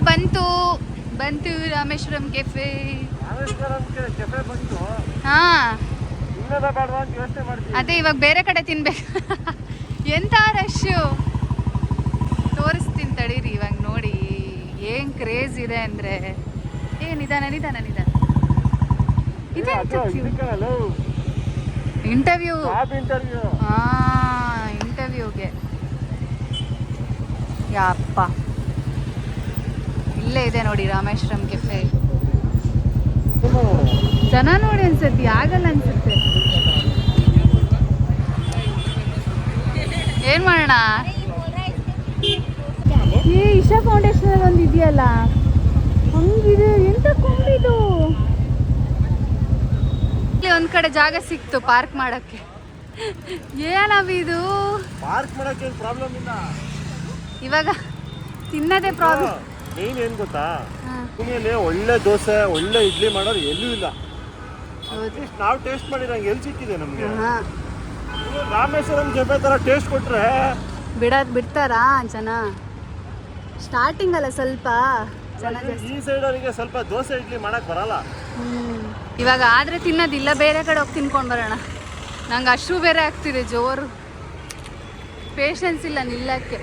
ಬಂತು ರಾಮೇಶ್ವರಂ ಕೆಫೆ. ಬಂತು. ಹಾ ಅದೇ ಇವಾಗ ಬೇರೆ ಕಡೆ ತಿನ್ಬೇಕು. ಎಂತ ರಶ್ಶು ತೋರಿಸ್ತೀನಿ ತಡೀರಿ. ಇವಾಗ ನೋಡಿ ಏನ್ ಕ್ರೇಜ್ ಇದೆ ಅಂದ್ರೆ. ನಿಧಾನ ಇಂಟರ್ವ್ಯೂಗೆ ಯಪ್ಪ ಇಲ್ಲೇ ಇದೆ ನೋಡಿ ರಾಮೇಶ್ವರಂ ಕೆಫೆ. ಜನ ನೋಡಿ ಅನ್ಸುತ್ತೆ, ಆಗಲ್ಲ ಅನ್ಸುತ್ತೆ. ಏನ್ ಮಾಡೋಣ? ಇಶಾ ಫೌಂಡೇಶನ್ ಒಂದು ಇದೆಯಲ್ಲ ಹಂಗಿದೆ. ಎಂತ ಕೊಂಡಿದು ಒಂದ್ ಕಡೆ ಜಾಗ ಸಿಕ್ತು ಪಾರ್ಕ್ ಮಾಡಕ್ಕೆ. ಏನವಿದು ಪಾರ್ಕ್ ಮಾಡಕ್ಕೆ ಪ್ರಾಬ್ಲಮ್ ಇಲ್ಲ. ಇವಾಗ ತಿನ್ನೋದೇ ಪ್ರಾಬ್ಲಮ್. ಮೇನ್ ಏನ್ ಗೊತ್ತಾ, ಪುಣೆಯಲ್ಲಿ ಒಳ್ಳೆ ದೋಸೆ ಒಳ್ಳೆ ಇಡ್ಲಿ ಮಾಡೋರು ಎಲ್ಲೂ ಇಲ್ಲ. ನಾವು ಟೇಸ್ಟ್ ಮಾಡಿದಂಗೆ ಎಲ್ಲಿ ಸಿಕ್ಕಿದೆ ನಮ್ಗೆ. ರಾಮೇಶ್ವರಂ ಕೆಫೆ ತರ ಟೇಸ್ಟ್ ಕೊಟ್ರೆ ಬಿಡ್ತಾರಾ ಜನ? ಸ್ಟಾರ್ಟಿಂಗ್ ಅಲ್ಲ ಸ್ವಲ್ಪ ಜನ. ಈ ಸೈಡ್ ಅವರಿಗೆ ಸ್ವಲ್ಪ ದೋಸೆ ಇಡ್ಲಿ ಮಾಡಕ್ ಬರಲ್ಲ. ಇವಾಗ ಆದ್ರೆ ತಿನ್ನೋದಿಲ್ಲ, ಬೇರೆ ಕಡೆ ಹೋಗಿ ತಿನ್ಕೊಂಡು ಬರೋಣ. ನಂಗೆ ಅಷ್ಟು ಬೇರೆ ಆಗ್ತಿದೆ, ಜೋರು ಪೇಷನ್ಸ್ ಇಲ್ಲ ನಿಲ್ಲಕ್ಕೆ.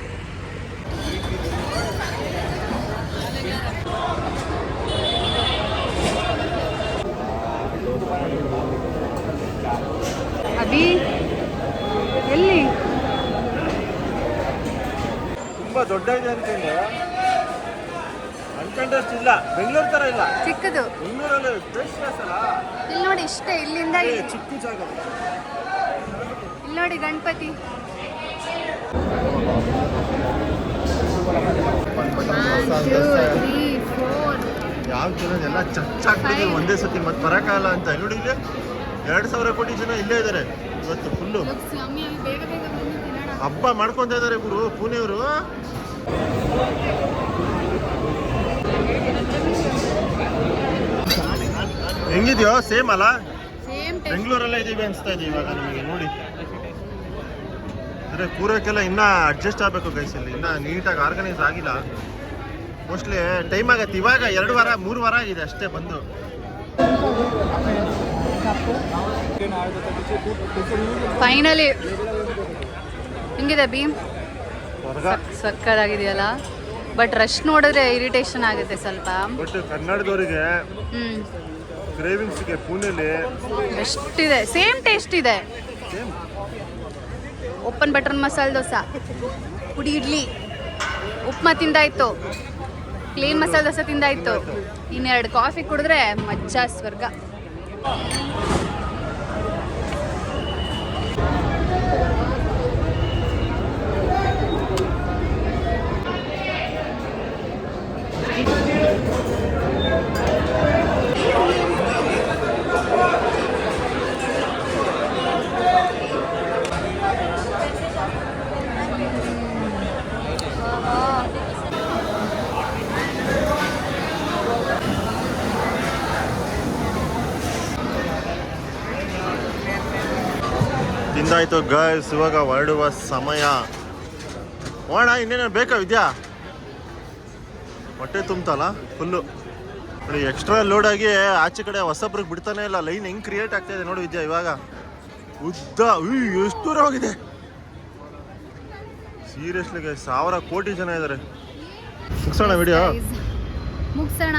ಅಭಿ ಎಲ್ಲಿ? ತುಂಬಾ ದೊಡ್ಡ ಇದೆ ಅನ್ಕೊಂಡಷ್ಟು ಇಲ್ಲ. ಬೆಂಗಳೂರು ತರ ಇಲ್ಲ, ಚಿಕ್ಕದು. ಬೆಂಗಳೂರಲ್ಲಿ ಇಲ್ಲಿ ನೋಡಿ ಇಷ್ಟೇ, ಇಲ್ಲಿಂದ ಚಿಕ್ಕ ಜಾಗ. ಇಲ್ಲಿ ನೋಡಿ ಗಣಪತಿ. ಯಾವ ಜನ ಎಲ್ಲ ಚಚ್ಚಾಗ್ತದೆ ಒಂದೇ ಸತಿ ಮತ್ತೆ ಬರಕಾಗಲ್ಲ ಅಂತ. ನೋಡಿ ಇಲ್ಲಿ 2,000 ಕೋಟಿ ಜನ ಇಲ್ಲೇ ಇದ್ದಾರೆ ಇವತ್ತು. ಫುಲ್ಲು ಹಬ್ಬ ಮಾಡ್ಕೊಂತ ಇದ್ದಾರೆ ಗುರು ಪುಣೆಯವರು. ಹೆಂಗಿದ್ಯೋ? ಸೇಮ್ ಅಲ್ಲ, ಬೆಂಗಳೂರಲ್ಲೇ ಇದೀವಿ ಅನ್ಸ್ತಾ ಇದೆ ಇವಾಗ ನಮಗೆ ನೋಡಿ. ಅಂದರೆ ಕೂರಕ್ಕೆಲ್ಲ ಇನ್ನೂ ಅಡ್ಜಸ್ಟ್ ಆಗಬೇಕು ಗೈಸ್. ಇಲ್ಲಿ ಇನ್ನೂ ನೀಟಾಗಿ ಆರ್ಗನೈಸ್ ಆಗಿಲ್ಲ. ಮೋಸ್ಟ್ಲಿ ಟೈಮ್ ಆಗತ್ತೆ. ಇವಾಗ 2 ವಾರ 3 ವಾರ ಆಗಿದೆ ಅಷ್ಟೇ ಬಂದು. ಫೈನಲಿ ಹಿಂಗಿದೆ ಭೀಮ್, ಸಕ್ಕದಾಗಿದೆಯಲ್ಲ. ಬಟ್ ರಶ್ ನೋಡಿದ್ರೆ ಇರಿಟೇಷನ್ ಆಗುತ್ತೆ ಸ್ವಲ್ಪ. ಬಟ್ ಕನ್ನಡದವರಿಗೆ ಕ್ರೇವಿಂಗ್ಸ್ಗೆ ಪುಣೆಲಿ ಎಷ್ಟಿದೆ, ಸೇಮ್ ಟೇಸ್ಟ್ ಇದೆ. ಓಪನ್ ಬಟರ್ ಮಸಾಲೆ ದೋಸೆ, ಪುಡಿ ಇಡ್ಲಿ, ಉಪ್ಮಾ ತಿಂದಾಯ್ತು, ಪ್ಲೇನ್ ಮಸಾಲೆ ದೋಸೆ ತಿಂದಾಯ್ತು. 2 ಕಾಫಿ ಕುಡಿದ್ರೆ ಮಜ್ಜಾ ಸ್ವರ್ಗ. ತಿಂದಾಯ್ತು ಗೈಸ್, ಇವಾಗ ಹೊರಡುವ ಸಮಯ. ಹೋಣ, ಇನ್ನೇನು ಬೇಕಾ ವಿದ್ಯಾ? ಹೊಟ್ಟೆ ತುಂಬ್ತಲ್ಲ ಫುಲ್ಲು. ನೋಡಿ ಎಕ್ಸ್ಟ್ರಾ ಲೋಡ್ ಆಗಿ ಆಚೆ ಕಡೆ ಹೊಸಬ್ರಿಗೆ ಬಿಡ್ತಾನೆ ಇಲ್ಲ. ಲೈನ್ ಹೆಂಗ್ ಕ್ರಿಯೇಟ್ ಆಗ್ತಾ ಇದೆ ನೋಡಿ ವಿದ್ಯಾ. ಇವಾಗ ಉದ್ದ ಎಷ್ಟು ದೂರ ಹೋಗಿದೆ ಸೀರಿಯಸ್ಲಿ ಗೈಸ್. 1000 ಕೋಟಿ ಜನ ಇದ್ದಾರೆ. ಮುಗಿಸೋಣ ವಿಡಿಯೋ, ಮುಗಿಸೋಣ.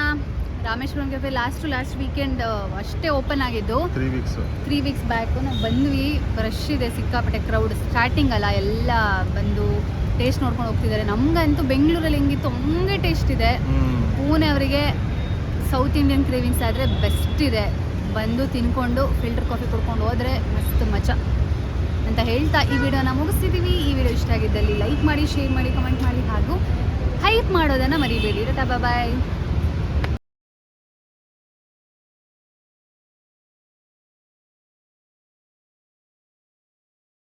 ರಾಮೇಶ್ವರಂ ಕೆಫೆ ಲಾಸ್ಟ್ ವೀಕೆಂಡ್ ಅಷ್ಟೇ ಓಪನ್ ಆಗಿದ್ದು. 3 ವೀಕ್ಸ್ ಬ್ಯಾಕ್ ನಾವು ಬಂದ್ವಿ. ರಶ್ ಇದೆ ಸಿಕ್ಕಾಪಟ್ಟೆ, ಕ್ರೌಡ್. ಸ್ಟಾರ್ಟಿಂಗ್ ಅಲ್ಲ, ಎಲ್ಲ ಬಂದು ಟೇಸ್ಟ್ ನೋಡ್ಕೊಂಡು ಹೋಗ್ತಿದ್ದಾರೆ. ನಮ್ಗಂತೂ ಬೆಂಗಳೂರಲ್ಲಿ ಹೆಂಗಿತ್ತು ಹಂಗೆ ಟೇಸ್ಟ್ ಇದೆ. ಪುಣೆ ಅವರಿಗೆ ಸೌತ್ ಇಂಡಿಯನ್ ಕ್ರೇವಿಂಗ್ಸ್ ಆದರೆ ಬೆಸ್ಟ್ ಇದೆ. ಬಂದು ತಿನ್ಕೊಂಡು ಫಿಲ್ಟರ್ ಕಾಫಿ ಕುಡ್ಕೊಂಡು ಹೋದರೆ ಮಸ್ತ್ ಮಜಾ ಅಂತ ಹೇಳ್ತಾ ಈ ವಿಡಿಯೋನ ಮುಗಿಸ್ತಿದ್ದೀವಿ. ಈ ವಿಡಿಯೋ ಇಷ್ಟ ಆಗಿದ್ದಲ್ಲಿ ಲೈಕ್ ಮಾಡಿ, ಶೇರ್ ಮಾಡಿ, ಕಮೆಂಟ್ ಮಾಡಿ ಹಾಗೂ ಹೈಪ್ ಮಾಡೋದನ್ನು ಮರಿಬೇಡಿ. ಟಾಟಾ ಬಾಯ್.